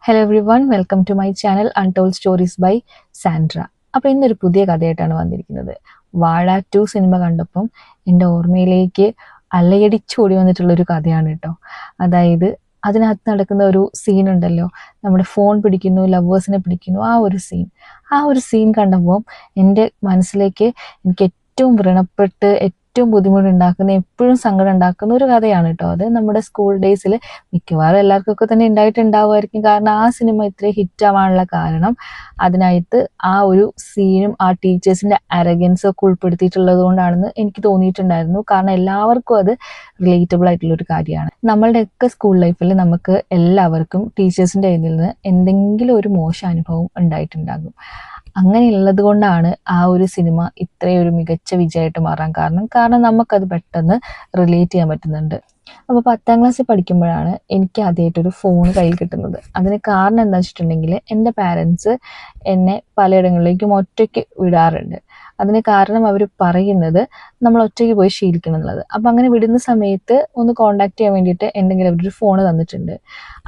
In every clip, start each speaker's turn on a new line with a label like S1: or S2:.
S1: Hello everyone, welcome to my channel untold stories by Sandra. അപ്പോൾ ഇന്നൊരു പുതിയ കഥയായിട്ടാണ് വന്നിരിക്കുന്നത്. വാഴ 2 സിനിമ കണ്ടപ്പം എൻ്റെ ഓർമ്മയിലേക്ക് അലയടിച്ചോടി വന്നിട്ടുള്ളൊരു കഥയാണ് കേട്ടോ. അതായത് അതിനകത്ത് നടക്കുന്ന ഒരു സീൻ ഉണ്ടല്ലോ, നമ്മുടെ ഫോൺ പിടിക്കുന്നു, ലവേഴ്സിനെ പിടിക്കുന്നു, ആ ഒരു സീൻ കണ്ടപ്പോൾ എൻ്റെ മനസ്സിലേക്ക് എനിക്ക് ഏറ്റവും വ്രണപ്പെട്ട് ഏറ്റവും ബുദ്ധിമുട്ടുണ്ടാക്കുന്ന, എപ്പോഴും സങ്കടം ഉണ്ടാക്കുന്ന ഒരു കഥയാണ് കേട്ടോ. അത് നമ്മുടെ സ്കൂൾ ഡേയ്സിൽ മിക്കവാറും എല്ലാവർക്കൊക്കെ തന്നെ ഉണ്ടായിട്ടുണ്ടാവുമായിരിക്കും. കാരണം ആ സിനിമ ഇത്രയും ഹിറ്റ് ആവാനുള്ള കാരണം അതിനകത്ത് ആ ഒരു സീനും ആ ടീച്ചേഴ്സിന്റെ അരഗൻസും ഒക്കെ ഉൾപ്പെടുത്തിയിട്ടുള്ളത് കൊണ്ടാണെന്ന് എനിക്ക് തോന്നിയിട്ടുണ്ടായിരുന്നു. കാരണം എല്ലാവർക്കും അത് റിലേറ്റബിൾ ആയിട്ടുള്ള ഒരു കാര്യമാണ്. നമ്മളുടെയൊക്കെ സ്കൂൾ ലൈഫിൽ നമുക്ക് എല്ലാവർക്കും ടീച്ചേഴ്സിന്റെ കയ്യിൽ നിന്ന് എന്തെങ്കിലും ഒരു മോശം അനുഭവം ഉണ്ടായിട്ടുണ്ടാകും. അങ്ങനെയുള്ളത് കൊണ്ടാണ് ആ ഒരു സിനിമ ഇത്രയും ഒരു മികച്ച വിജയമായിട്ട് മാറാൻ കാരണം നമുക്കത് പെട്ടെന്ന് റിലേറ്റ് ചെയ്യാൻ പറ്റുന്നുണ്ട്. അപ്പോൾ 10ാം ക്ലാസ്സിൽ പഠിക്കുമ്പോഴാണ് എനിക്ക് ആദ്യമായിട്ടൊരു ഫോൺ കയ്യിൽ കിട്ടുന്നത്. അതിന് കാരണം എന്താ വെച്ചിട്ടുണ്ടെങ്കിൽ എൻ്റെ പാരൻസ് എന്നെ പലയിടങ്ങളിലേക്കും ഒറ്റയ്ക്ക് വിടാറുണ്ട്. അതിന് കാരണം അവർ പറയുന്നത് നമ്മൾ ഒറ്റയ്ക്ക് പോയി ശീലിക്കണം എന്നുള്ളത്. അപ്പം അങ്ങനെ വിടുന്ന സമയത്ത് ഒന്ന് കോണ്ടാക്ട് ചെയ്യാൻ വേണ്ടിയിട്ട് എന്തെങ്കിലും അവരൊരു ഫോൺ തന്നിട്ടുണ്ട്.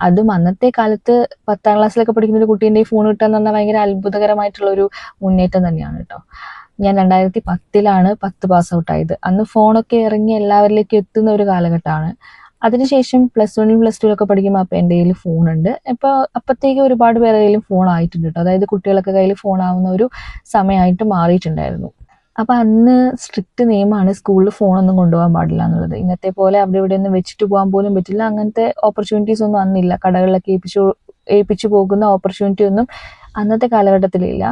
S1: അതും അന്നത്തെ കാലത്ത് 10ാം ക്ലാസ്സിലൊക്കെ പഠിക്കുന്ന ഒരു കുട്ടീൻ്റെ ഈ ഫോൺ കിട്ടുക എന്ന് പറഞ്ഞാൽ ഭയങ്കര അത്ഭുതകരമായിട്ടുള്ളൊരു മുന്നേറ്റം തന്നെയാണ് കേട്ടോ. ഞാൻ 2010 10 പാസ് ഔട്ട് ആയത്. അന്ന് ഫോണൊക്കെ ഇറങ്ങി എല്ലാവരിലേക്കും എത്തുന്ന ഒരു കാലഘട്ടമാണ്. അതിനുശേഷം +1 +2 പഠിക്കുമ്പോൾ അപ്പം എൻ്റെ കയ്യിൽ ഫോണുണ്ട്. ഇപ്പോൾ അപ്പോഴത്തേക്ക് ഒരുപാട് പേരുടെ കയ്യിലും ഫോൺ ആയിട്ടുണ്ട് കേട്ടോ. അതായത് കുട്ടികളൊക്കെ കയ്യിൽ ഫോൺ ആവുന്ന ഒരു സമയമായിട്ട് മാറിയിട്ടുണ്ടായിരുന്നു. അപ്പം അന്ന് സ്ട്രിക്റ്റ് നിയമമാണ് സ്കൂളിൽ ഫോണൊന്നും കൊണ്ടുപോകാൻ പാടില്ല എന്നുള്ളത്. ഇന്നത്തെ പോലെ അവിടെ ഇവിടെ ഒന്നും വെച്ചിട്ട് പോകാൻ പോലും പറ്റില്ല. അങ്ങനത്തെ ഓപ്പർച്യൂണിറ്റീസ് ഒന്നും അന്നില്ല. കടകളിലൊക്കെ ഏൽപ്പിച്ചു പോകുന്ന ഓപ്പർച്യൂണിറ്റി ഒന്നും അന്നത്തെ കാലഘട്ടത്തിലില്ല.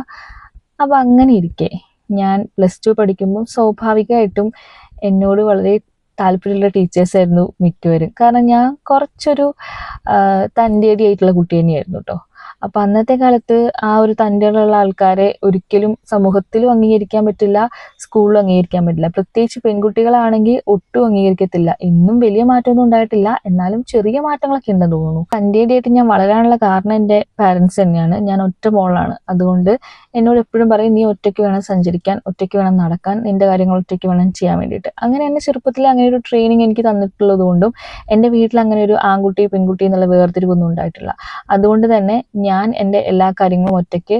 S1: അപ്പം അങ്ങനെ ഇരിക്കെ ഞാൻ +2 പഠിക്കുമ്പോൾ സ്വാഭാവികമായിട്ടും എന്നോട് വളരെ താല്പര്യമുള്ള ടീച്ചേഴ്സായിരുന്നു മിക്കവരും. കാരണം ഞാൻ കുറച്ചൊരു തൻ്റേടിയായിട്ടുള്ള കുട്ടി തന്നെയായിരുന്നു കേട്ടോ. അപ്പം അന്നത്തെ കാലത്ത് ആ ഒരു തൻ്റേടുള്ള ആൾക്കാരെ ഒരിക്കലും സമൂഹത്തിലും അംഗീകരിക്കാൻ പറ്റില്ല, സ്കൂളിലും അംഗീകരിക്കാൻ പറ്റില്ല. പ്രത്യേകിച്ച് പെൺകുട്ടികളാണെങ്കിൽ ഒട്ടും അംഗീകരിക്കത്തില്ല. ഇന്നും വലിയ മാറ്റമൊന്നും ഉണ്ടായിട്ടില്ല, എന്നാലും ചെറിയ മാറ്റങ്ങളൊക്കെ ഉണ്ടെന്ന് തോന്നുന്നു. തൻ്റേടിയായിട്ട് ഞാൻ വളരാനുള്ള കാരണം എൻ്റെ പാരൻസ് തന്നെയാണ്. ഞാൻ ഒറ്റ മോളാണ്. അതുകൊണ്ട് എന്നോട് എപ്പോഴും പറയും, നീ ഒറ്റയ്ക്ക് വേണം സഞ്ചരിക്കാൻ, ഒറ്റയ്ക്ക് വേണം നടക്കാൻ, നിന്റെ കാര്യങ്ങൾ ഒറ്റയ്ക്ക് വേണം ചെയ്യാൻ വേണ്ടിയിട്ട്. അങ്ങനെ എന്നെ ചെറുപ്പത്തിൽ അങ്ങനെ ഒരു ട്രെയിനിങ് എനിക്ക് തന്നിട്ടുള്ളത് കൊണ്ടും എൻ്റെ വീട്ടിൽ അങ്ങനെ ഒരു ആൺകുട്ടി പെൺകുട്ടി എന്നുള്ള വേർതിരിവൊന്നും ഉണ്ടായിട്ടില്ല. അതുകൊണ്ട് തന്നെ ഞാൻ എൻ്റെ എല്ലാ കാര്യങ്ങളും ഒറ്റയ്ക്ക്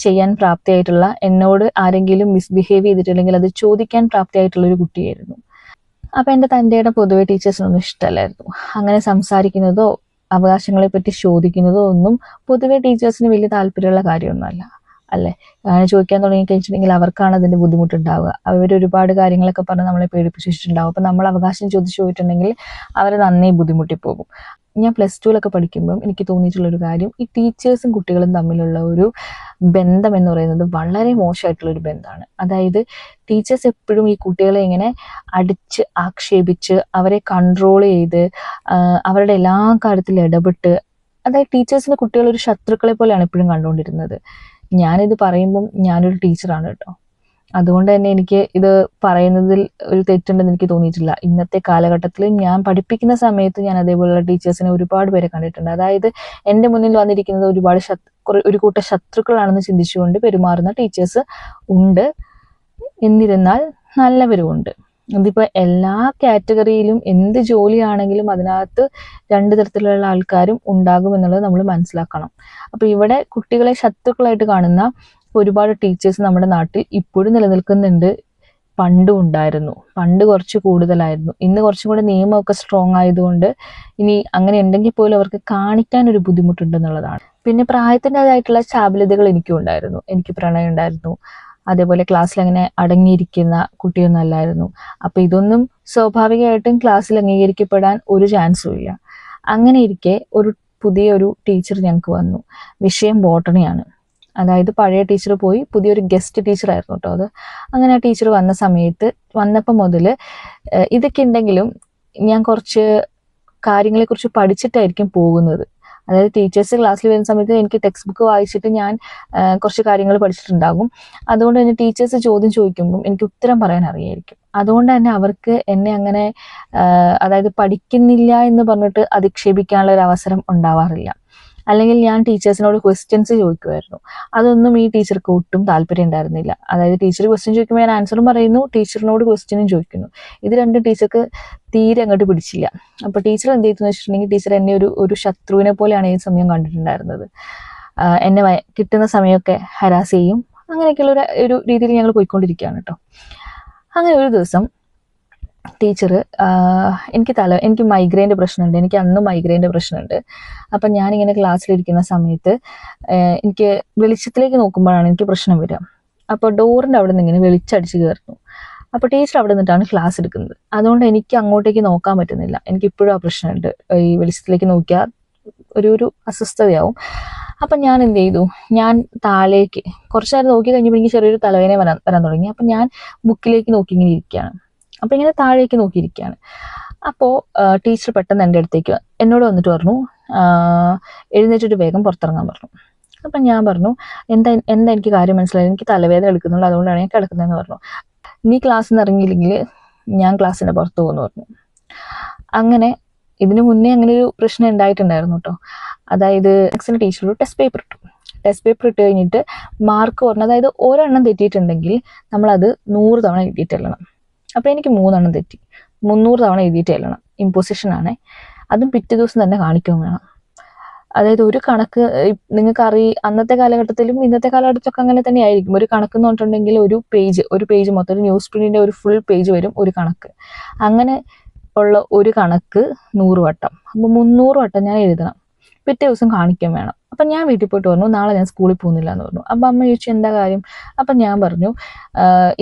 S1: ചെയ്യാൻ പ്രാപ്തിയായിട്ടുള്ള, എന്നോട് ആരെങ്കിലും മിസ്ബിഹേവ് ചെയ്തിട്ടുണ്ടെങ്കിൽ അത് ചോദിക്കാൻ പ്രാപ്തിയായിട്ടുള്ള ഒരു കുട്ടിയായിരുന്നു. അപ്പം എൻ്റെ തൻ്റെയുടെ പൊതുവെ ടീച്ചേഴ്സിനൊന്നും ഇഷ്ടമല്ലായിരുന്നു. അങ്ങനെ സംസാരിക്കുന്നതോ അവകാശങ്ങളെ പറ്റി ചോദിക്കുന്നതോ ഒന്നും പൊതുവെ ടീച്ചേഴ്സിന് വലിയ താല്പര്യമുള്ള കാര്യമൊന്നുമല്ല, അല്ലേ? അങ്ങനെ ചോദിക്കാൻ തുടങ്ങി കഴിച്ചിട്ടുണ്ടെങ്കിൽ അവർക്കാണ് അതിൻ്റെ ബുദ്ധിമുട്ടുണ്ടാവുക. അവർ ഒരുപാട് കാര്യങ്ങളൊക്കെ പറഞ്ഞ് നമ്മളെ പേടിപ്പിച്ചിട്ടുണ്ടാവും. അപ്പം നമ്മൾ അവകാശം ചോദിച്ചു പോയിട്ടുണ്ടെങ്കിൽ അവർ നന്നേ ബുദ്ധിമുട്ടിപ്പോകും. ഞാൻ +2 പഠിക്കുമ്പം എനിക്ക് തോന്നിയിട്ടുള്ളൊരു കാര്യം, ഈ ടീച്ചേഴ്സും കുട്ടികളും തമ്മിലുള്ള ഒരു ബന്ധം എന്ന് പറയുന്നത് വളരെ മോശമായിട്ടുള്ളൊരു ബന്ധമാണ്. അതായത് ടീച്ചേഴ്സ് എപ്പോഴും ഈ കുട്ടികളെ ഇങ്ങനെ അടിച്ച് ആക്ഷേപിച്ച് അവരെ കൺട്രോൾ ചെയ്ത് അവരുടെ എല്ലാ കാര്യത്തിലും ഇടപെട്ട്, അതായത് ടീച്ചേഴ്സിന് കുട്ടികളൊരു ശത്രുക്കളെ പോലെയാണ് എപ്പോഴും കണ്ടുകൊണ്ടിരുന്നത്. ഞാനിത് പറയുമ്പം ഞാനൊരു ടീച്ചറാണ് കേട്ടോ. അതുകൊണ്ട് തന്നെ എനിക്ക് ഇത് പറയുന്നതിൽ ഒരു തെറ്റുണ്ടെന്ന് എനിക്ക് തോന്നിയിട്ടില്ല. ഇന്നത്തെ കാലഘട്ടത്തിൽ ഞാൻ പഠിപ്പിക്കുന്ന സമയത്ത് ഞാൻ അതേപോലെയുള്ള ടീച്ചേഴ്സിനെ ഒരുപാട് പേരെ കണ്ടിട്ടുണ്ട്. അതായത് എൻ്റെ മുന്നിൽ വന്നിരിക്കുന്നത് ഒരു കൂട്ടം ശത്രുക്കളാണെന്ന് ചിന്തിച്ചുകൊണ്ട് പെരുമാറുന്ന ടീച്ചേഴ്സ് ഉണ്ട്. എന്നിരുന്നാൽ നല്ലവരും ഉണ്ട്. ഇതിപ്പോൾ എല്ലാ കാറ്റഗറിയിലും എന്ത് ജോലിയാണെങ്കിലും അതിനകത്ത് 2 തരത്തിലുള്ള ആൾക്കാരും ഉണ്ടാകും എന്നുള്ളത് നമ്മൾ മനസ്സിലാക്കണം. അപ്പോൾ ഇവിടെ കുട്ടികളെ ശത്രുക്കളായിട്ട് കാണുന്ന ഒരുപാട് ടീച്ചേഴ്സ് നമ്മുടെ നാട്ടിൽ ഇപ്പോഴും നിലനിൽക്കുന്നുണ്ട്. പണ്ടും ഉണ്ടായിരുന്നു. പണ്ട് കുറച്ച് കൂടുതലായിരുന്നു. ഇന്ന് കുറച്ചും കൂടെ നിയമമൊക്കെ സ്ട്രോങ് ആയതുകൊണ്ട് ഇനി അങ്ങനെ ഉണ്ടെങ്കിൽ പോലും അവർക്ക് കാണിക്കാൻ ഒരു ബുദ്ധിമുട്ടുണ്ടെന്നുള്ളതാണ്. പിന്നെ പ്രായത്തിൻ്റെതായിട്ടുള്ള ചാബല്യതകൾ എനിക്കും ഉണ്ടായിരുന്നു. എനിക്ക് പ്രണയം ഉണ്ടായിരുന്നു. അതേപോലെ ക്ലാസ്സിൽ അങ്ങനെ അടങ്ങിയിരിക്കുന്ന കുട്ടിയൊന്നും അല്ലായിരുന്നു. അപ്പം ഇതൊന്നും സ്വാഭാവികമായിട്ടും ക്ലാസ്സിൽ അംഗീകരിക്കപ്പെടാൻ ഒരു ചാൻസും ഇല്ല. അങ്ങനെ ഇരിക്കെ പുതിയൊരു ടീച്ചർ ഞങ്ങൾക്ക് വന്നു. വിഷയം ബോട്ടണിയാണ്. അതായത് പഴയ ടീച്ചർ പോയി പുതിയൊരു ഗസ്റ്റ് ടീച്ചറായിരുന്നു കേട്ടോ അത്. അങ്ങനെ ആ ടീച്ചർ വന്നപ്പോൾ മുതൽ ഇതൊക്കെ ഉണ്ടെങ്കിലും ഞാൻ കുറച്ച് കാര്യങ്ങളെക്കുറിച്ച് പഠിച്ചിട്ടായിരിക്കും പോകുന്നത്. അതായത് ടീച്ചേഴ്സ് ക്ലാസ്സിൽ വരുന്ന സമയത്ത് എനിക്ക് ടെക്സ്റ്റ് ബുക്ക് വായിച്ചിട്ട് ഞാൻ കുറച്ച് കാര്യങ്ങൾ പഠിച്ചിട്ടുണ്ടാകും. അതുകൊണ്ട് തന്നെ ടീച്ചേഴ്സ് ചോദ്യം ചോദിക്കുമ്പം എനിക്ക് ഉത്തരം പറയാൻ അറിയായിരിക്കും. അതുകൊണ്ട് തന്നെ അവർക്ക് എന്നെ അങ്ങനെ അതായത് പഠിക്കുന്നില്ല എന്ന് പറഞ്ഞിട്ട് അധിക്ഷേപിക്കാനുള്ള ഒരു അവസരം ഉണ്ടാവാറില്ല. അല്ലെങ്കിൽ ഞാൻ ടീച്ചേഴ്സിനോട് ക്വസ്റ്റ്യൻസ് ചോദിക്കുമായിരുന്നു. അതൊന്നും ഈ ടീച്ചർക്ക് ഒട്ടും താല്പര്യം ഉണ്ടായിരുന്നില്ല. അതായത് ടീച്ചർ ക്വസ്റ്റ്യൻ ചോദിക്കുമ്പോൾ ഞാൻ ആൻസറും പറയുന്നു, ടീച്ചറിനോട് ക്വസ്റ്റ്യനും ചോദിക്കുന്നു. ഇത് രണ്ടും ടീച്ചർക്ക് തീരെ അങ്ങോട്ട് പിടിച്ചില്ല. അപ്പോൾ ടീച്ചർ എന്ത് ചെയ്തെന്ന് വെച്ചിട്ടുണ്ടെങ്കിൽ ടീച്ചർ എന്നെ ഒരു ശത്രുവിനെ പോലെയാണ് ഈ സമയം കണ്ടിട്ടുണ്ടായിരുന്നത്. എന്നെ കിട്ടുന്ന സമയമൊക്കെ ഹരാസ് ചെയ്യും. അങ്ങനെയൊക്കെയുള്ള ഒരു രീതിയിൽ ഞങ്ങൾ പോയിക്കൊണ്ടിരിക്കുകയാണ് കേട്ടോ. അങ്ങനെ ഒരു ദിവസം ടീച്ചർ എനിക്ക് മൈഗ്രെയിൻ്റെ പ്രശ്നമുണ്ട്. എനിക്ക് അന്ന് മൈഗ്രെയിൻ്റെ പ്രശ്നമുണ്ട്. അപ്പം ഞാനിങ്ങനെ ക്ലാസ്സിലിരിക്കുന്ന സമയത്ത് എനിക്ക് വെളിച്ചത്തിലേക്ക് നോക്കുമ്പോഴാണ് എനിക്ക് പ്രശ്നം വരിക. അപ്പോൾ ഡോറിൻ്റെ അവിടെ നിന്ന് ഇങ്ങനെ വെളിച്ചടിച്ച് കയറുന്നു. അപ്പോൾ ടീച്ചർ അവിടെ നിന്നിട്ടാണ് ക്ലാസ് എടുക്കുന്നത്. അതുകൊണ്ട് എനിക്ക് അങ്ങോട്ടേക്ക് നോക്കാൻ പറ്റുന്നില്ല. എനിക്കിപ്പോഴും ആ പ്രശ്നമുണ്ട്. ഈ വെളിച്ചത്തിലേക്ക് നോക്കിയാൽ ഒരു അസ്വസ്ഥതയാവും. അപ്പം ഞാൻ എന്ത് ചെയ്തു, ഞാൻ താഴേക്ക് കുറച്ച് നേരം നോക്കി കഴിഞ്ഞപ്പോൾ എനിക്ക് ചെറിയൊരു തലവേദന വരാൻ തുടങ്ങി. അപ്പം ഞാൻ ബുക്കിലേക്ക് നോക്കി ഇങ്ങനെ ഇരിക്കുകയാണ്. അപ്പം ഇങ്ങനെ താഴേക്ക് നോക്കിയിരിക്കുകയാണ്. അപ്പോൾ ടീച്ചർ പെട്ടെന്ന് എൻ്റെ അടുത്തേക്ക് എന്നോട് വന്നിട്ട് പറഞ്ഞു, എഴുന്നേറ്റിട്ട് വേഗം പുറത്തിറങ്ങാൻ പറഞ്ഞു. അപ്പം ഞാൻ പറഞ്ഞു, എന്താ എനിക്ക് കാര്യം മനസ്സിലായി, എനിക്ക് തലവേദന എടുക്കുന്നുണ്ട്, അതുകൊണ്ടാണ് ഞാൻ കിടക്കുന്നതെന്ന് പറഞ്ഞു. നീ ക്ലാസ്സിൽ നിന്ന് ഇറങ്ങിയില്ലെങ്കിൽ ഞാൻ ക്ലാസ്സിൻ്റെ പുറത്ത് പോകുമെന്ന് പറഞ്ഞു. അങ്ങനെ ഇതിനു മുന്നേ അങ്ങനെ ഒരു പ്രശ്നം ഉണ്ടായിട്ടുണ്ടായിരുന്നു കേട്ടോ. അതായത് മാത്സിന് ടീച്ചർ ഒരു ടെസ്റ്റ് പേപ്പർ ഇട്ട് കഴിഞ്ഞിട്ട് മാർക്ക് പറഞ്ഞു. അതായത് ഒരെണ്ണം തെറ്റിയിട്ടുണ്ടെങ്കിൽ നമ്മളത് 100 തവണ എഴുതിയിട്ട് എഴുതണം. അപ്പോൾ എനിക്ക് 3 എണ്ണം തെറ്റി, 300 തവണ എഴുതിയിട്ട് എഴുതണം. ഇമ്പോസിഷനാണേ, അതും പിറ്റേ ദിവസം തന്നെ കാണിക്കുകയും വേണം. അതായത് ഒരു കണക്ക് നിങ്ങൾക്കറിയാം, അന്നത്തെ കാലഘട്ടത്തിലും ഇന്നത്തെ കാലഘട്ടത്തിലൊക്കെ അങ്ങനെ തന്നെ ആയിരിക്കും. ഒരു കണക്ക് എന്ന് പറഞ്ഞിട്ടുണ്ടെങ്കിൽ ഒരു പേജ് മൊത്തം ഒരു ന്യൂസ് പ്രിന്റിന്റെ ഒരു ഫുൾ പേജ് വരും ഒരു കണക്ക്. അങ്ങനെ ഉള്ള ഒരു കണക്ക് 100 വട്ടം, അപ്പോൾ 300 വട്ടം ഞാൻ എഴുതണം. പിറ്റേ ദിവസം കാണിക്കുകയും വേണം. അപ്പം ഞാൻ വീട്ടിൽ പോയിട്ട് പറഞ്ഞു, നാളെ ഞാൻ സ്കൂളിൽ പോകുന്നില്ല എന്ന് പറഞ്ഞു. അപ്പം അമ്മ ചോദിച്ചു എന്താ കാര്യം. അപ്പം ഞാൻ പറഞ്ഞു,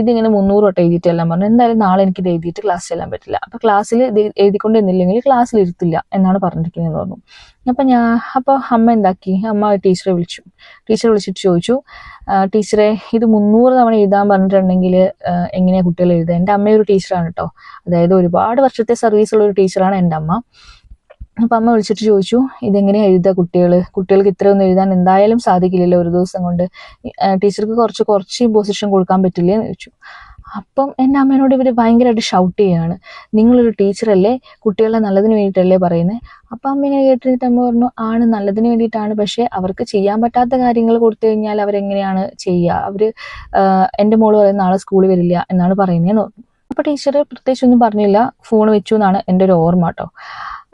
S1: ഇതിങ്ങനെ 300 വട്ടം എഴുതിയിട്ടെല്ലാം പറഞ്ഞു. എന്തായാലും നാളെ എനിക്കിത് എഴുതിയിട്ട് ക്ലാസ് ചെല്ലാൻ പറ്റില്ല. അപ്പം ക്ലാസ്സിൽ എഴുതിക്കൊണ്ടിരുന്നില്ലെങ്കിൽ ക്ലാസ്സിൽ ഇരുത്തില്ല എന്നാണ് പറഞ്ഞിരിക്കുന്നതെന്ന് പറഞ്ഞു. അപ്പോൾ അമ്മ എന്താക്കി, അമ്മ ടീച്ചറെ വിളിച്ചിട്ട് ചോദിച്ചു, ടീച്ചറെ ഇത് 300 തവണ എഴുതാൻ പറഞ്ഞിട്ടുണ്ടെങ്കിൽ എങ്ങനെയാണ് കുട്ടികൾ എഴുതുക. എൻ്റെ അമ്മയൊരു ടീച്ചറാണ് കേട്ടോ. അതായത് ഒരുപാട് വർഷത്തെ സർവീസുള്ള ഒരു ടീച്ചറാണ് എൻ്റെ അമ്മ. അപ്പം അമ്മ വിളിച്ചിട്ട് ചോദിച്ചു, ഇതെങ്ങനെയാണ് എഴുതുക കുട്ടികൾക്ക് ഇത്രയൊന്നും എഴുതാൻ എന്തായാലും സാധിക്കില്ലല്ലോ ഒരു ദിവസം കൊണ്ട്. ടീച്ചർക്ക് കുറച്ച് ഇമ്പോസിഷൻ കൊടുക്കാൻ പറ്റില്ലേ എന്ന് ചോദിച്ചു. അപ്പം എൻ്റെ അമ്മേനോട് ഇവർ ഭയങ്കരമായിട്ട് ഷൗട്ട് ചെയ്യുകയാണ്, നിങ്ങളൊരു ടീച്ചറല്ലേ, കുട്ടികളുടെ നല്ലതിന് വേണ്ടിയിട്ടല്ലേ പറയുന്നത്. അപ്പം അമ്മ ഇങ്ങനെ കേട്ടിട്ട് അമ്മ പറഞ്ഞു, ആണ് നല്ലതിന് വേണ്ടിയിട്ടാണ്, പക്ഷേ അവർക്ക് ചെയ്യാൻ പറ്റാത്ത കാര്യങ്ങൾ കൊടുത്തു കഴിഞ്ഞാൽ അവരെങ്ങനെയാണ് ചെയ്യുക. എൻ്റെ മോള് പറയുന്ന നാളെ സ്കൂളിൽ വരില്ല എന്നാണ് പറയുന്നതെന്ന് പറഞ്ഞു. അപ്പോൾ ടീച്ചർ പ്രത്യേകിച്ചൊന്നും പറഞ്ഞില്ല, ഫോൺ വെച്ചു എന്നാണ് എൻ്റെ ഒരു ഓർമ്മ കേട്ടോ.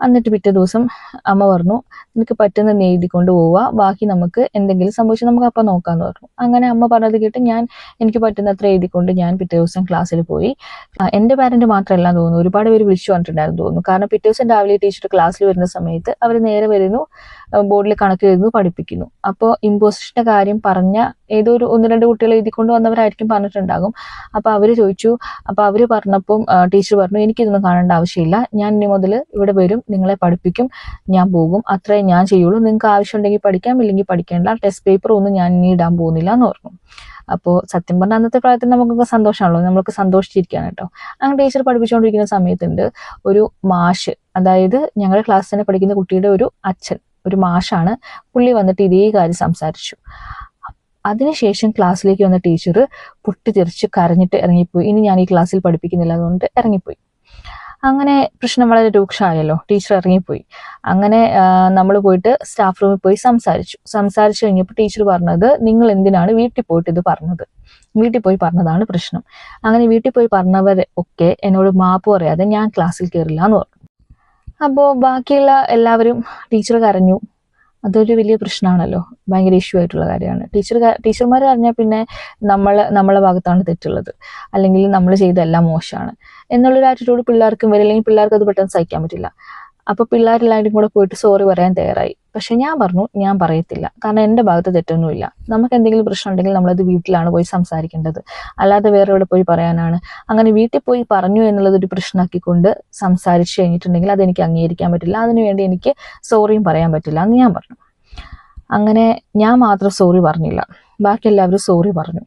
S1: എന്നിട്ട് പിറ്റേ ദിവസം അമ്മ പറഞ്ഞു, നിനക്ക് പറ്റുന്ന നീ എഴുതിക്കൊണ്ട് പോവുക, ബാക്കി നമുക്ക് എന്തെങ്കിലും സംഭവിച്ചാൽ നമുക്ക് അപ്പം നോക്കാമെന്ന് പറഞ്ഞു. അങ്ങനെ അമ്മ പറഞ്ഞത് കേട്ട് എനിക്ക് പറ്റുന്ന അത്ര എഴുതിക്കൊണ്ട് ഞാൻ പിറ്റേ ദിവസം ക്ലാസ്സിൽ പോയി. എൻ്റെ പാരന്റ് മാത്രമല്ല തോന്നുന്നു, ഒരുപാട് പേര് വിളിച്ചു പറഞ്ഞിട്ടുണ്ടായിരുന്നു തോന്നുന്നു. കാരണം പിറ്റേ ദിവസം രാവിലെ ടീച്ചർ ക്ലാസ്സിൽ വരുന്ന സമയത്ത് അവർ നേരെ വരുന്നു, ബോർഡിൽ കണക്ക് എഴുതുന്നു, പഠിപ്പിക്കുന്നു. അപ്പോൾ ഇമ്പോസിഷൻ്റെ കാര്യം പറഞ്ഞ ഏതോ ഒരു 1-2 കുട്ടികൾ എഴുതിക്കൊണ്ട് വന്നവരായിരിക്കും പറഞ്ഞിട്ടുണ്ടാകും. അപ്പോൾ അവർ ചോദിച്ചു. അപ്പോൾ അവർ പറഞ്ഞപ്പം ടീച്ചർ പറഞ്ഞു, എനിക്കിതൊന്നും കാണേണ്ട ആവശ്യമില്ല, ഞാൻ ഇനി മുതൽ ഇവിടെ വരും, നിങ്ങളെ പഠിപ്പിക്കും, ഞാൻ പോകും, അത്രേ ഞാൻ ചെയ്യുള്ളൂ, നിങ്ങൾക്ക് ആവശ്യമുണ്ടെങ്കിൽ പഠിക്കാം, ഇല്ലെങ്കിൽ പഠിക്കേണ്ട, ടെസ്റ്റ് പേപ്പർ ഒന്നും ഞാൻ ഇനി ഇടാൻ പോകുന്നില്ല എന്ന് പറഞ്ഞു. അപ്പോൾ സത്യം പറഞ്ഞാൽ അന്നത്തെ പ്രായത്തിൽ നമുക്കൊക്കെ സന്തോഷമാണല്ലോ, നമ്മളൊക്കെ സന്തോഷിച്ചിരിക്കുകയാണ് കേട്ടോ. അങ്ങനെ ടീച്ചർ പഠിപ്പിച്ചുകൊണ്ടിരിക്കുന്ന സമയത്തുണ്ട് ഒരു മാഷ്, അതായത് ഞങ്ങളുടെ ക്ലാസ്സിൽ തന്നെ പഠിക്കുന്ന കുട്ടിയുടെ ഒരു അച്ഛൻ, ഒരു മാഷാണ്. പുള്ളി വന്നിട്ട് ഇതേ കാര്യം സംസാരിച്ചു. അതിനുശേഷം ക്ലാസ്സിലേക്ക് വന്ന ടീച്ചർ പൊട്ടിത്തെറിച്ച് കരഞ്ഞിട്ട് ഇറങ്ങിപ്പോയി. ഇനി ഞാൻ ഈ ക്ലാസ്സിൽ പഠിപ്പിക്കുന്നില്ല അതുകൊണ്ട് ഇറങ്ങിപ്പോയി. അങ്ങനെ പ്രശ്നം വളരെ രൂക്ഷമായല്ലോ, ടീച്ചർ ഇറങ്ങിപ്പോയി. അങ്ങനെ നമ്മൾ പോയിട്ട് സ്റ്റാഫ് റൂമിൽ പോയി സംസാരിച്ചു കഴിഞ്ഞപ്പോൾ ടീച്ചർ പറഞ്ഞത്, നിങ്ങൾ എന്തിനാണ് വീട്ടിൽ പോയിട്ട് ഇത് പറഞ്ഞത്, വീട്ടിൽ പോയി പറഞ്ഞതാണ് പ്രശ്നം. അങ്ങനെ വീട്ടിൽ പോയി പറഞ്ഞവരെ ഒക്കെ എന്നോട് മാപ്പ് പറയാതെ ഞാൻ ക്ലാസ്സിൽ കയറില്ല എന്ന് പറഞ്ഞു. അപ്പോൾ ബാക്കിയുള്ള എല്ലാവരും, ടീച്ചർ കരഞ്ഞു, അതൊരു വലിയ പ്രശ്നമാണല്ലോ, ഭയങ്കര ഇഷ്യൂ ആയിട്ടുള്ള കാര്യമാണ്. ടീച്ചർമാർ അറിഞ്ഞാൽ പിന്നെ നമ്മളെ ഭാഗത്താണ് തെറ്റുള്ളത്, അല്ലെങ്കിൽ നമ്മൾ ചെയ്തെല്ലാം മോശമാണ് എന്നുള്ളൊരു ആറ്റിറ്റ്യൂഡ് പിള്ളേർക്കും വരും, അല്ലെങ്കിൽ പിള്ളേർക്ക് അത് പെട്ടെന്ന് സഹിക്കാൻ പറ്റില്ല. അപ്പോൾ പിള്ളേരെല്ലാവരും കൂടെ പോയിട്ട് സോറി പറയാൻ തയ്യാറായി. പക്ഷെ ഞാൻ പറഞ്ഞു, ഞാൻ പറയത്തില്ല, കാരണം എൻ്റെ ഭാഗത്ത് തെറ്റൊന്നുമില്ല. നമുക്ക് എന്തെങ്കിലും പ്രശ്നം ഉണ്ടെങ്കിൽ നമ്മളത് വീട്ടിലാണ് പോയി സംസാരിക്കേണ്ടത്, അല്ലാതെ വേറെ എവിടെ പോയി പറയാനാണ്. അങ്ങനെ വീട്ടിൽ പോയി പറഞ്ഞു എന്നുള്ളതൊരു പ്രശ്നമാക്കിക്കൊണ്ട് സംസാരിച്ചു കഴിഞ്ഞിട്ടുണ്ടെങ്കിൽ അതെനിക്ക് അംഗീകരിക്കാൻ പറ്റില്ല, അതിനുവേണ്ടി എനിക്ക് സോറിയും പറയാൻ പറ്റില്ല എന്ന് ഞാൻ പറഞ്ഞു. അങ്ങനെ ഞാൻ മാത്രം സോറി പറഞ്ഞില്ല, ബാക്കി എല്ലാവരും സോറി പറഞ്ഞു.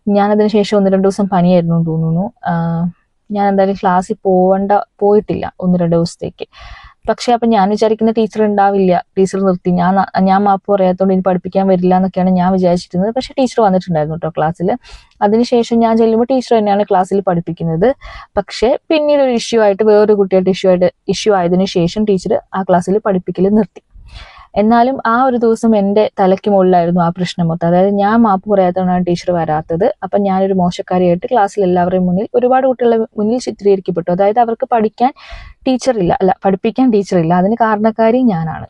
S1: ഞാനതിന് ശേഷം 1-2 ദിവസം പനിയായിരുന്നു എന്ന് തോന്നുന്നു. ഞാൻ എന്തായാലും ക്ലാസ്സിൽ പോയിട്ടില്ല 1-2 ദിവസത്തേക്ക്. പക്ഷെ അപ്പം ഞാൻ വിചാരിക്കുന്ന ടീച്ചർ ഉണ്ടാവില്ല, ടീച്ചർ നിർത്തി, ഞാൻ മാപ്പ് പറയാത്തതുകൊണ്ട് ഇനി പഠിപ്പിക്കാൻ വരില്ല എന്നൊക്കെയാണ് ഞാൻ വിചാരിച്ചിരുന്നത്. പക്ഷെ ടീച്ചർ വന്നിട്ടുണ്ടായിരുന്നു കേട്ടോ ക്ലാസ്സിൽ. അതിനുശേഷം ഞാൻ ചെല്ലുമ്പോൾ ടീച്ചർ തന്നെയാണ് ക്ലാസ്സിൽ പഠിപ്പിക്കുന്നത്. പക്ഷെ പിന്നീട് ഒരു ഇഷ്യൂ ആയിട്ട്, വേറൊരു കുട്ടിയായിട്ട് ഇഷ്യൂ ആയതിനു ശേഷം ടീച്ചർ ആ ക്ലാസ്സിൽ പഠിപ്പിക്കൽ നിർത്തി. എന്നാലും ആ ഒരു ദിവസം എൻ്റെ തലയ്ക്ക് മുകളിലായിരുന്നു ആ പ്രശ്നം മൊത്തം. അതായത് ഞാൻ മാപ്പ് പറയാത്തതുകൊണ്ടാണ് ടീച്ചർ വരാത്തത്. അപ്പം ഞാനൊരു മോശക്കാരിയായിട്ട് ക്ലാസ്സിൽ എല്ലാവരുടെയും മുന്നിൽ ഒരുപാട് കുട്ടികളുടെ മുന്നിൽ ചിത്രീകരിക്കപ്പെട്ടു. അതായത് അവർക്ക് പഠിപ്പിക്കാൻ ടീച്ചറില്ല, അതിന് കാരണക്കാരി ഞാനാണ്.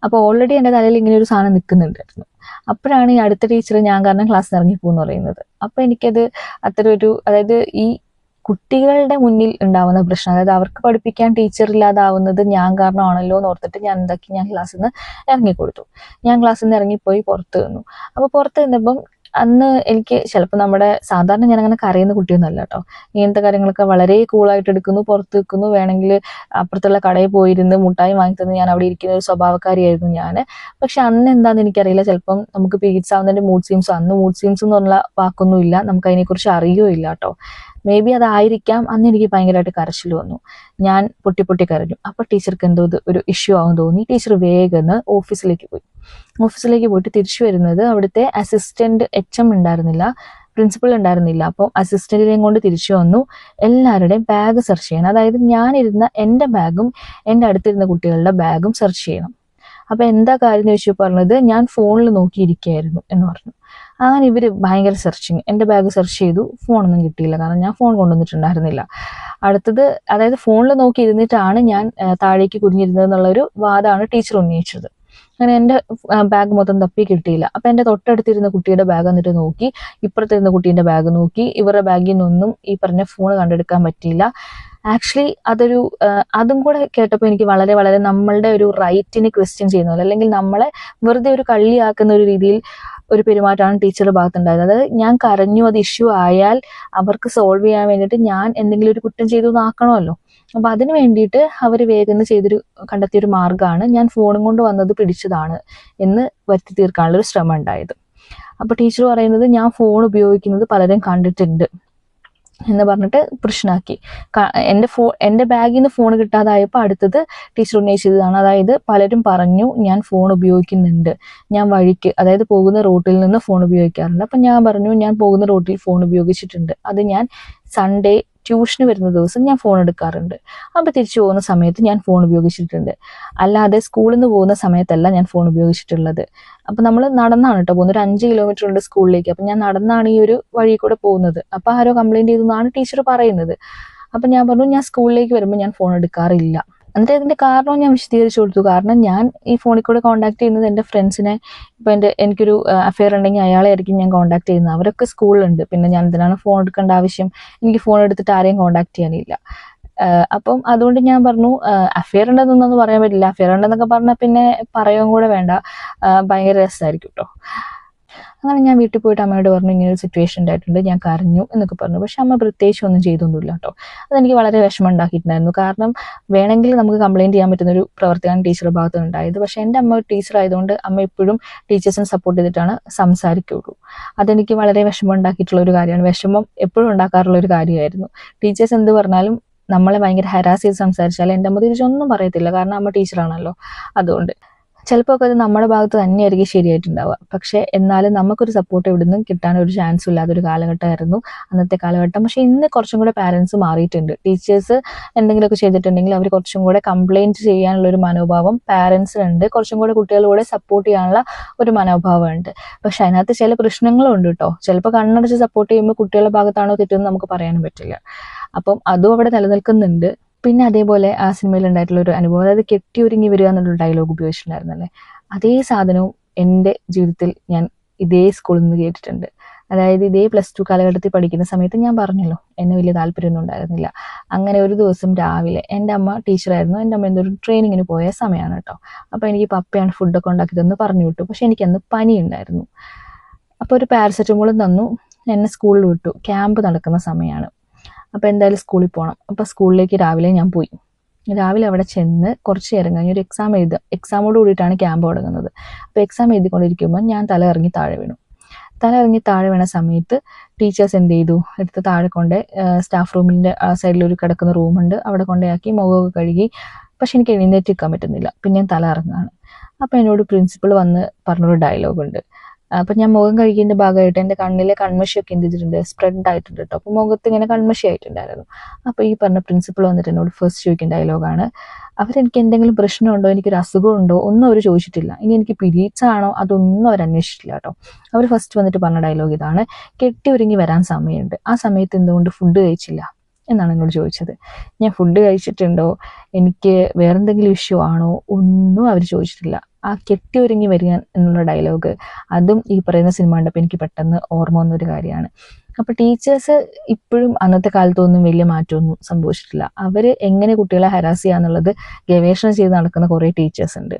S1: അപ്പോൾ ഓൾറെഡി എൻ്റെ തലയിൽ ഇങ്ങനെ ഒരു സാധനം നിൽക്കുന്നുണ്ടായിരുന്നു. അപ്പോഴാണ് ഈ അടുത്ത ടീച്ചർ ഞാൻ കാരണം ക്ലാസ്സിൽ ഇറങ്ങിപ്പോന്ന് പറയുന്നത്. അപ്പോൾ എനിക്കത് അത്ര ഒരു, അതായത് ഈ കുട്ടികളുടെ മുന്നിൽ ഉണ്ടാവുന്ന പ്രശ്നം, അതായത് അവർക്ക് പഠിപ്പിക്കാൻ ടീച്ചർ ഇല്ലാതാവുന്നത് ഞാൻ കാരണമാണല്ലോ എന്ന് ഓർത്തിട്ട് ഞാൻ ക്ലാസ്സിൽ നിന്ന് ഇറങ്ങിക്കൊടുത്തു. ഞാൻ ക്ലാസ്സിൽ നിന്ന് ഇറങ്ങിപ്പോയി പുറത്ത് നിന്നു. അപ്പോൾ പുറത്ത് നിന്നപ്പം അന്ന് എനിക്ക് ചിലപ്പോൾ സാധാരണ ഞാൻ അങ്ങനെ കരയുന്ന കുട്ടിയൊന്നുമല്ല കേട്ടോ. ഇങ്ങനത്തെ കാര്യങ്ങളൊക്കെ വളരെ കൂളായിട്ട് എടുക്കുന്നു, പുറത്ത് നിൽക്കുന്നു, വേണമെങ്കിൽ അപ്പുറത്തുള്ള കടയിൽ പോയിരുന്ന് മുട്ടായി വാങ്ങി തന്ന് ഞാൻ അവിടെ ഇരിക്കുന്ന ഒരു സ്വഭാവക്കാരിയായിരുന്നു ഞാൻ. പക്ഷെ അന്ന് എന്താണെന്ന് എനിക്കറിയില്ല, ചിലപ്പം നമുക്ക് പീരീഡ്സ് ആവുന്നതിൻ്റെ മൂഡ് സ്വിങ്സോ, അന്ന് മൂഡ് സ്വിങ്സ് എന്നുള്ള വാക്കൊന്നും ഇല്ല, നമുക്ക് അതിനെക്കുറിച്ച് അറിയുകയില്ല കേട്ടോ. മേ ബി അതായിരിക്കാം, അന്ന് എനിക്ക് ഭയങ്കരമായിട്ട് കരച്ചിൽ വന്നു. ഞാൻ പൊട്ടി കരഞ്ഞു. അപ്പോൾ ടീച്ചർക്ക് എന്തോ ഒരു ഇഷ്യൂ ആവും തോന്നി. ടീച്ചർ വേഗം ഓഫീസിലേക്ക് പോയിട്ട് തിരിച്ചു വരുന്നത് അവിടുത്തെ അസിസ്റ്റന്റ് HM ഉണ്ടായിരുന്നില്ല, പ്രിൻസിപ്പൽ ഉണ്ടായിരുന്നില്ല. അപ്പോൾ അസിസ്റ്റന്റിനെയും കൊണ്ട് തിരിച്ചു വന്നു എല്ലാവരുടെയും ബാഗ് സെർച്ച് ചെയ്യണം. അതായത് ഞാനിരുന്ന എൻ്റെ ബാഗും എൻ്റെ അടുത്തിരുന്ന കുട്ടികളുടെ ബാഗും സെർച്ച് ചെയ്യണം. അപ്പോൾ എന്താ കാര്യം എന്ന് ചോദിച്ചു പറഞ്ഞത്, ഞാൻ ഫോണിൽ നോക്കിയിരിക്കുകയായിരുന്നു എന്ന് പറഞ്ഞു. അങ്ങനെ ഇവർ ഭയങ്കര സെർച്ചിങ്, എൻ്റെ ബാഗ് സെർച്ച് ചെയ്തു, ഫോണൊന്നും കിട്ടിയില്ല, കാരണം ഞാൻ ഫോൺ കൊണ്ടുവന്നിട്ടുണ്ടായിരുന്നില്ല. അടുത്തത്, അതായത് ഫോണിൽ നോക്കി ഇരുന്നിട്ടാണ് ഞാൻ താഴേക്ക് കുനിഞ്ഞിരുന്നത് എന്നുള്ളൊരു വാദമാണ് ടീച്ചർ ഉന്നയിച്ചത്. അങ്ങനെ എൻ്റെ ബാഗ് മൊത്തം തപ്പി കിട്ടിയില്ല. അപ്പം എൻ്റെ തൊട്ടടുത്തിരുന്ന കുട്ടിയുടെ ബാഗ് എന്നിട്ട് നോക്കി, ഇപ്പുറത്തിരുന്ന കുട്ടീൻ്റെ ബാഗ് നോക്കി, ഇവരുടെ ബാഗിൽ നിന്നൊന്നും ഈ പറഞ്ഞ ഫോൺ കണ്ടെടുക്കാൻ പറ്റിയില്ല. ആക്ച്വലി അതും കൂടെ കേട്ടപ്പോൾ എനിക്ക് വളരെ വളരെ നമ്മളുടെ ഒരു റൈറ്റിനെ ക്വസ്റ്റ്യൻ ചെയ്യുന്ന പോലെ, അല്ലെങ്കിൽ നമ്മളെ വെറുതെ ഒരു കള്ളിയാക്കുന്ന ഒരു രീതിയിൽ ഒരു പെരുമാറ്റമാണ് ടീച്ചറുടെ ഭാഗത്തുണ്ടായത്. അതായത് ഞാൻ കരഞ്ഞു, അത് ഇഷ്യൂ ആയാൽ അവർക്ക് സോൾവ് ചെയ്യാൻ വേണ്ടിയിട്ട് ഞാൻ എന്തെങ്കിലും ഒരു കുറ്റം ചെയ്തു എന്നാക്കണമല്ലോ. അപ്പം അതിന് വേണ്ടിയിട്ട് അവർ വേഗം കണ്ടെത്തിയൊരു മാർഗ്ഗമാണ് ഞാൻ ഫോണും കൊണ്ട് വന്നത് പിടിച്ചതാണ് എന്ന് വരുത്തി തീർക്കാനുള്ളൊരു ശ്രമം ഉണ്ടായത്. അപ്പോൾ ടീച്ചർ പറയുന്നത് ഞാൻ ഫോൺ ഉപയോഗിക്കുന്നത് പലരും കണ്ടിട്ടുണ്ട് എന്ന് പറഞ്ഞിട്ട് പ്രശ്നമാക്കി. എൻ്റെ ബാഗിൽ നിന്ന് ഫോൺ കിട്ടാതായപ്പോൾ അടുത്തത് ടീച്ചർ ഉന്നയിച്ചതാണ്. അതായത് പലരും പറഞ്ഞു ഞാൻ ഫോൺ ഉപയോഗിക്കുന്നുണ്ട്, ഞാൻ വഴിക്ക്, അതായത് പോകുന്ന റൂട്ടിൽ നിന്ന് ഫോൺ ഉപയോഗിക്കാറുണ്ട്. അപ്പം ഞാൻ പറഞ്ഞു ഞാൻ പോകുന്ന റൂട്ടിൽ ഫോൺ ഉപയോഗിച്ചിട്ടുണ്ട്, അത് ഞാൻ സൺഡേ ട്യൂഷന് വരുന്ന ദിവസം ഞാൻ ഫോൺ എടുക്കാറുണ്ട്, അപ്പോൾ തിരിച്ചു പോകുന്ന സമയത്ത് ഞാൻ ഫോൺ ഉപയോഗിച്ചിട്ടുണ്ട്, അല്ലാതെ സ്കൂളിൽ നിന്ന് പോകുന്ന സമയത്തല്ല ഞാൻ ഫോൺ ഉപയോഗിച്ചിട്ടുള്ളത്. അപ്പം നമ്മൾ നടന്നാണ് കേട്ടോ പോകുന്നത്, ഒരു 5 കിലോമീറ്റർ ഉണ്ട് സ്കൂളിലേക്ക്. അപ്പം ഞാൻ നടന്നാണ് ഈ ഒരു വഴി കൂടെ പോകുന്നത്. അപ്പം ആരോ കംപ്ലൈൻറ്റ് ചെയ്തെന്നാണ് ടീച്ചർ പറയുന്നത്. അപ്പം ഞാൻ പറഞ്ഞു ഞാൻ സ്കൂളിലേക്ക് വരുമ്പോൾ ഞാൻ ഫോൺ എടുക്കാറില്ല. എന്നിട്ട് ഇതിൻ്റെ കാരണവും ഞാൻ വിശദീകരിച്ചു കൊടുത്തു. കാരണം ഞാൻ ഈ ഫോണിൽ കൂടെ കോൺടാക്ട് ചെയ്യുന്നത് എൻ്റെ ഫ്രണ്ട്സിനെ, ഇപ്പോൾ എനിക്കൊരു അഫെയർ ഉണ്ടെങ്കിൽ അയാളെ ആയിരിക്കും ഞാൻ കോൺടാക്ട് ചെയ്യുന്നത്. അവരൊക്കെ സ്കൂളിലുണ്ട്, പിന്നെ ഞാൻ എന്തിനാണ് ഫോൺ എടുക്കേണ്ട ആവശ്യം, എനിക്ക് ഫോൺ എടുത്തിട്ട് ആരെയും കോൺടാക്ട് ചെയ്യാനില്ല. അപ്പം അതുകൊണ്ട് ഞാൻ പറഞ്ഞു അഫെയർ ഉണ്ടെന്നൊന്നും പറയാൻ പറ്റില്ല. അഫെയർ ഉണ്ടെന്നൊക്കെ പറഞ്ഞാൽ പിന്നെ പറയുകയും കൂടെ വേണ്ട, ഭയങ്കര രസമായിരിക്കും കേട്ടോ. അങ്ങനെ ഞാൻ വീട്ടിൽ പോയിട്ട് അമ്മയോട് പറഞ്ഞു ഇങ്ങനെ ഒരു സിറ്റുവേഷൻ ഉണ്ടായിട്ടുണ്ട്, ഞാൻ കരഞ്ഞു എന്നൊക്കെ പറഞ്ഞു. പക്ഷെ അമ്മ പ്രത്യേകിച്ച് ഒന്നും ചെയ്തൊന്നുമില്ല കേട്ടോ. അതെനിക്ക് വളരെ വിഷമം ഉണ്ടാക്കിയിട്ടുണ്ടായിരുന്നു. കാരണം വേണമെങ്കിൽ നമുക്ക് കംപ്ലയിൻറ്റ് ചെയ്യാൻ പറ്റുന്നൊരു പ്രവർത്തിയാണ് ടീച്ചറുടെ ഭാഗത്ത് ഉണ്ടായത്. പക്ഷെ എൻ്റെ അമ്മ ടീച്ചർ ആയതുകൊണ്ട് അമ്മ എപ്പോഴും ടീച്ചേഴ്സിനെ സപ്പോർട്ട് ചെയ്തിട്ടാണ് സംസാരിക്കുകയുള്ളൂ. അതെനിക്ക് വളരെ വിഷമം ഉണ്ടാക്കിയിട്ടുള്ള ഒരു കാര്യമാണ്. വിഷമം എപ്പോഴും ഉണ്ടാക്കാറുള്ള ഒരു കാര്യമായിരുന്നു. ടീച്ചേഴ്സ് എന്ത് പറഞ്ഞാലും നമ്മളെ ഭയങ്കര ഹരാസ് ചെയ്ത് സംസാരിച്ചാൽ എൻ്റെ അമ്മ തിരിച്ചൊന്നും പറയത്തില്ല, കാരണം അമ്മ ടീച്ചറാണല്ലോ. അതുകൊണ്ട് ചിലപ്പോൾ ഒക്കെ അത് നമ്മുടെ ഭാഗത്ത് തന്നെയായിരിക്കും ശരിയായിട്ടുണ്ടാവുക. പക്ഷേ എന്നാലും നമുക്കൊരു സപ്പോർട്ട് ഇവിടുന്ന് കിട്ടാനൊരു ചാൻസും ഇല്ലാത്തൊരു കാലഘട്ടമായിരുന്നു അന്നത്തെ കാലഘട്ടം. പക്ഷേ ഇന്ന് കുറച്ചും കൂടെ പാരൻസ് മാറിയിട്ടുണ്ട്. ടീച്ചേഴ്സ് എന്തെങ്കിലുമൊക്കെ ചെയ്തിട്ടുണ്ടെങ്കിൽ അവർ കുറച്ചും കൂടെ കംപ്ലയിൻറ്റ് ചെയ്യാനുള്ളൊരു മനോഭാവം പാരൻസിനുണ്ട്. കുറച്ചും കൂടെ കുട്ടികളോടെ സപ്പോർട്ട് ചെയ്യാനുള്ള ഒരു മനോഭാവമുണ്ട്. പക്ഷെ അതിനകത്ത് ചില പ്രശ്നങ്ങളും ഉണ്ട് കേട്ടോ. ചിലപ്പോൾ കണ്ണടച്ച് സപ്പോർട്ട് ചെയ്യുമ്പോൾ കുട്ടികളുടെ ഭാഗത്താണോ തെറ്റെന്ന് നമുക്ക് പറയാനും പറ്റില്ല. അപ്പം അതും അവിടെ നിലനിൽക്കുന്നുണ്ട്. പിന്നെ അതേപോലെ ആ സിനിമയിൽ ഉണ്ടായിട്ടുള്ള ഒരു അനുഭവം, അതായത് കെട്ടിയൊരുങ്ങി വരിക എന്നുള്ളൊരു ഡയലോഗ് ഉപയോഗിച്ചിട്ടുണ്ടായിരുന്നല്ലേ, അതേ സാധനവും എൻ്റെ ജീവിതത്തിൽ ഞാൻ ഇതേ സ്കൂളിൽ നിന്ന് കേട്ടിട്ടുണ്ട്. അതായത് ഇതേ +2 കാലഘട്ടത്തിൽ പഠിക്കുന്ന സമയത്ത് ഞാൻ പറഞ്ഞല്ലോ എന്നെ വലിയ താല്പര്യമൊന്നും ഉണ്ടായിരുന്നില്ല. അങ്ങനെ ഒരു ദിവസം രാവിലെ എൻ്റെ അമ്മ ടീച്ചറായിരുന്നു, എൻ്റെ അമ്മ എന്തൊരു ട്രെയിനിങ്ങിന് പോയ സമയമാണ് കേട്ടോ. അപ്പോൾ എനിക്ക് പപ്പയാണ് ഫുഡൊക്കെ ഉണ്ടാക്കി തന്ന് പറഞ്ഞു വിട്ടു. പക്ഷെ എനിക്കന്ന് പനി ഉണ്ടായിരുന്നു. അപ്പോൾ ഒരു പാരസെറ്റമോളും തന്നു, എന്നെ സ്കൂളിൽ വിട്ടു. ക്യാമ്പ് നടക്കുന്ന സമയമാണ്. അപ്പോൾ എന്തായാലും സ്കൂളിൽ പോകണം. അപ്പോൾ സ്കൂളിലേക്ക് രാവിലെ ഞാൻ പോയി. രാവിലെ അവിടെ ചെന്ന് കുറച്ച് നേരം കഴിഞ്ഞ് ഒരു എക്സാമോട് കൂടിയിട്ടാണ് ക്യാമ്പ് തുടങ്ങുന്നത്. അപ്പോൾ എക്സാം എഴുതിക്കൊണ്ടിരിക്കുമ്പോൾ ഞാൻ തല ഇറങ്ങി താഴെ വീണ സമയത്ത് ടീച്ചേഴ്സ് എന്ത് ചെയ്തു, എടുത്ത് താഴെ കൊണ്ട് സ്റ്റാഫ് റൂമിൻ്റെ സൈഡിലൊരു കിടക്കുന്ന റൂമുണ്ട്, അവിടെ കൊണ്ടുപോയി മുഖമൊക്കെ കഴുകി. പക്ഷെ എനിക്ക് എഴുന്നേറ്റ് നിൽക്കാൻ പറ്റുന്നില്ല, പിന്നെ ഞാൻ തല ഇറങ്ങുകയാണ്. അപ്പോൾ എന്നോട് പ്രിൻസിപ്പൾ വന്ന് പറഞ്ഞൊരു ഡയലോഗുണ്ട്, അപ്പം ഞാൻ മുഖം കഴുകിയതിൻ്റെ ഭാഗമായിട്ട് എൻ്റെ കണ്ണിലെ കൺമഷിയൊക്കെ എന്ത് ചെയ്തിട്ടുണ്ട്, സ്പ്രെഡ് ആയിട്ടുണ്ട് കേട്ടോ. അപ്പോൾ മുഖത്ത് ഇങ്ങനെ കൺമഷി ആയിട്ടുണ്ടായിരുന്നു. അപ്പോൾ ഈ പറഞ്ഞ പ്രിൻസിപ്പൾ വന്നിട്ട് എന്നോട് ഫസ്റ്റ് ചോദിക്കുന്ന ഡയലോഗാണ്, അവരെനിക്ക് എന്തെങ്കിലും പ്രശ്നമുണ്ടോ, എനിക്കൊരു അസുഖമുണ്ടോ ഒന്നും അവർ ചോദിച്ചിട്ടില്ല. ഇനി എനിക്ക് പീരീഡ്സ് ആണോ അതൊന്നും അവർ അന്വേഷിച്ചിട്ടില്ല കേട്ടോ. അവർ ഫസ്റ്റ് വന്നിട്ട് പറഞ്ഞ ഡയലോഗ് ഇതാണ്, കെട്ടി ഒരുങ്ങി വരാൻ സമയമുണ്ട്, ആ സമയത്ത് എന്തുകൊണ്ട് ഫുഡ് കഴിച്ചില്ല എന്നാണ് എന്നോട് ചോദിച്ചത്. ഞാൻ ഫുഡ് കഴിച്ചിട്ടുണ്ടോ, എനിക്ക് വേറെന്തെങ്കിലും ഇഷ്യൂ ആണോ ഒന്നും അവർ ചോദിച്ചിട്ടില്ല. ആ കെട്ടി ഒരുങ്ങി വരിക എന്നുള്ള ഡയലോഗ്, അതും ഈ പറയുന്ന സിനിമ കണ്ടപ്പോൾ എനിക്ക് പെട്ടെന്ന് ഓർമ്മ വന്നൊരു കാര്യമാണ്. അപ്പോൾ ടീച്ചേഴ്സ് ഇപ്പോഴും അന്നത്തെ കാലത്തൊന്നും വലിയ മാറ്റമൊന്നും സംഭവിച്ചിട്ടില്ല. അവർ എങ്ങനെ കുട്ടികളെ ഹരാസ് ചെയ്യുക എന്നുള്ളത് ഗവേഷണം ചെയ്ത് നടക്കുന്ന കുറേ ടീച്ചേഴ്സ് ഉണ്ട്.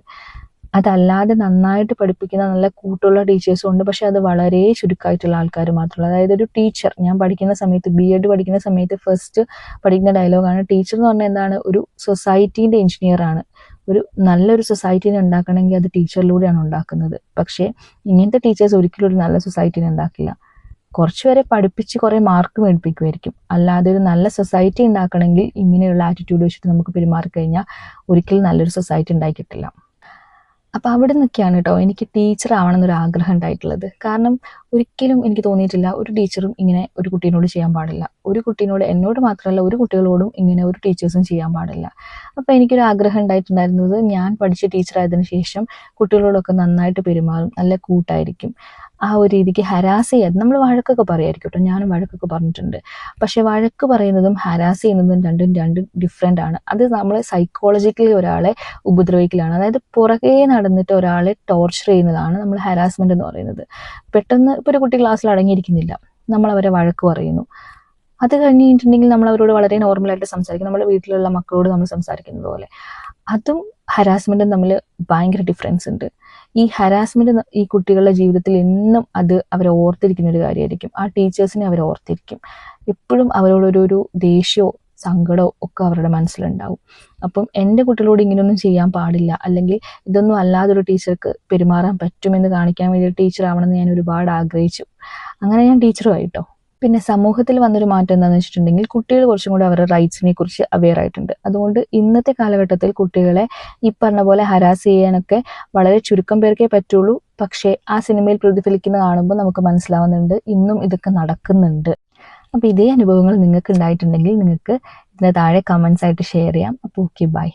S1: അതല്ലാതെ നന്നായിട്ട് പഠിപ്പിക്കുന്ന നല്ല കൂട്ടുള്ള ടീച്ചേഴ്സും ഉണ്ട്. പക്ഷെ അത് വളരെ ചുരുക്കമായിട്ടുള്ള ആൾക്കാർ മാത്രമല്ല. അതായത് ഒരു ടീച്ചർ, ഞാൻ പഠിക്കുന്ന സമയത്ത് B.Ed പഠിക്കുന്ന സമയത്ത് ഫസ്റ്റ് പഠിക്കുന്ന ഡയലോഗാണ്, ടീച്ചർ എന്ന് പറഞ്ഞാൽ എന്താണ്, ഒരു സൊസൈറ്റീൻ്റെ എഞ്ചിനീയറാണ്. ഒരു നല്ലൊരു സൊസൈറ്റീനെ ഉണ്ടാക്കണമെങ്കിൽ അത് ടീച്ചറിലൂടെയാണ് ഉണ്ടാക്കുന്നത്. പക്ഷേ ഇങ്ങനത്തെ ടീച്ചേഴ്സ് ഒരിക്കലും ഒരു നല്ല സൊസൈറ്റീനെ ഉണ്ടാക്കില്ല. കുറച്ചുപേരെ പഠിപ്പിച്ച് കുറേ മാർക്ക് മേടിപ്പിക്കുമായിരിക്കും. അല്ലാതെ ഒരു നല്ല സൊസൈറ്റി ഉണ്ടാക്കണമെങ്കിൽ ഇങ്ങനെയുള്ള ആറ്റിറ്റ്യൂഡ് വെച്ചിട്ട് നമുക്ക് പെരുമാറിക്കഴിഞ്ഞാൽ ഒരിക്കലും നല്ലൊരു സൊസൈറ്റി ഉണ്ടാക്കിയിട്ടില്ല. അപ്പോൾ അവിടെ നിന്നൊക്കെയാണ് കേട്ടോ എനിക്ക് ടീച്ചർ ആവണം എന്നൊരു ആഗ്രഹം ഉണ്ടായിട്ടുള്ളത്. കാരണം ഒരിക്കലും എനിക്ക് തോന്നിയിട്ടില്ല ഒരു ടീച്ചറും ഇങ്ങനെ ഒരു കുട്ടീനോട് ചെയ്യാൻ പാടില്ല. ഒരു കുട്ടീനോട്, എന്നോട് മാത്രമല്ല ഒരു കുട്ടികളോടും ഇങ്ങനെ ഒരു ടീച്ചേഴ്സും ചെയ്യാൻ പാടില്ല. അപ്പോൾ എനിക്കൊരു ആഗ്രഹം ഉണ്ടായിട്ടുണ്ടായിരുന്നത്, ഞാൻ പഠിച്ച ടീച്ചറായതിനു ശേഷം കുട്ടികളോടൊക്കെ നന്നായിട്ട് പെരുമാറും, നല്ല കൂട്ടായിരിക്കും, ആ ഒരു രീതിക്ക് ഹരാസ് ചെയ്യാതെ. നമ്മൾ വഴക്കൊക്കെ പറയുമായിരിക്കും കേട്ടോ, ഞാനും വഴക്കൊക്കെ പറഞ്ഞിട്ടുണ്ട്. പക്ഷെ വഴക്ക് പറയുന്നതും ഹരാസ് ചെയ്യുന്നതും രണ്ടും ഡിഫറെൻ്റ് ആണ്. അത് നമ്മൾ സൈക്കോളജിക്കലി ഒരാളെ ഉപദ്രവിക്കലാണ്. അതായത് പുറകെ നടന്നിട്ട് ഒരാളെ ടോർച്ചർ ചെയ്യുന്നതാണ് നമ്മൾ ഹരാസ്മെന്റ് എന്ന് പറയുന്നത്. പെട്ടെന്ന് ഇപ്പോൾ ഒരു കുട്ടി ക്ലാസ്സിൽ അടങ്ങിയിരിക്കുന്നില്ല, നമ്മൾ അവരെ വഴക്ക് പറയുന്നു. അത് കഴിഞ്ഞിട്ടുണ്ടെങ്കിൽ നമ്മൾ അവരോട് വളരെ നോർമലായിട്ട് സംസാരിക്കും, നമ്മുടെ വീട്ടിലുള്ള മക്കളോട് നമ്മൾ സംസാരിക്കുന്നത് പോലെ. അതും ഹരാസ്മെന്റും തമ്മിൽ ഭയങ്കര ഡിഫറൻസ് ഉണ്ട്. ഈ ഹരാസ്മെന്റ് ഈ കുട്ടികളുടെ ജീവിതത്തിൽ എന്നും അത് അവരെ ഓർത്തിരിക്കുന്ന ഒരു കാര്യമായിരിക്കും. ആ ടീച്ചേഴ്സിനെ അവർ ഓർത്തിരിക്കും. എപ്പോഴും അവരോടൊരു ദേഷ്യമോ സങ്കടമോ ഒക്കെ അവരുടെ മനസ്സിലുണ്ടാവും. അപ്പം എൻ്റെ കുട്ടികളോട് ഇങ്ങനെയൊന്നും ചെയ്യാൻ പാടില്ല, അല്ലെങ്കിൽ ഇതൊന്നും അല്ലാതൊരു ടീച്ചർക്ക് പെരുമാറാൻ പറ്റുമെന്ന് കാണിക്കാൻ വേണ്ടി ടീച്ചർ ആവണമെന്ന് ഞാൻ ഒരുപാട് ആഗ്രഹിച്ചു. അങ്ങനെ ഞാൻ ടീച്ചറുമായിട്ടോ. പിന്നെ സമൂഹത്തിൽ വന്നൊരു മാറ്റം എന്താണെന്ന് വെച്ചിട്ടുണ്ടെങ്കിൽ, കുട്ടികൾ കുറച്ചും കൂടി അവരുടെ റൈറ്റ്സിനെ കുറിച്ച് അവെയർ ആയിട്ടുണ്ട്. അതുകൊണ്ട് ഇന്നത്തെ കാലഘട്ടത്തിൽ കുട്ടികളെ ഈ പറഞ്ഞ പോലെ ഹരാസ് ചെയ്യാനൊക്കെ വളരെ ചുരുക്കം പേർക്കേ പറ്റുള്ളൂ. പക്ഷേ ആ സിനിമയിൽ പ്രതിഫലിക്കുന്ന കാണുമ്പോൾ നമുക്ക് മനസ്സിലാവുന്നുണ്ട് ഇന്നും ഇതൊക്കെ നടക്കുന്നുണ്ട്. അപ്പോൾ ഇതേ അനുഭവങ്ങൾ നിങ്ങൾക്ക് ഉണ്ടായിട്ടുണ്ടെങ്കിൽ നിങ്ങൾക്ക് ഇതിന് താഴെ കമൻസ് ആയിട്ട് ഷെയർ ചെയ്യാം. അപ്പോൾ ഓക്കെ, ബൈ.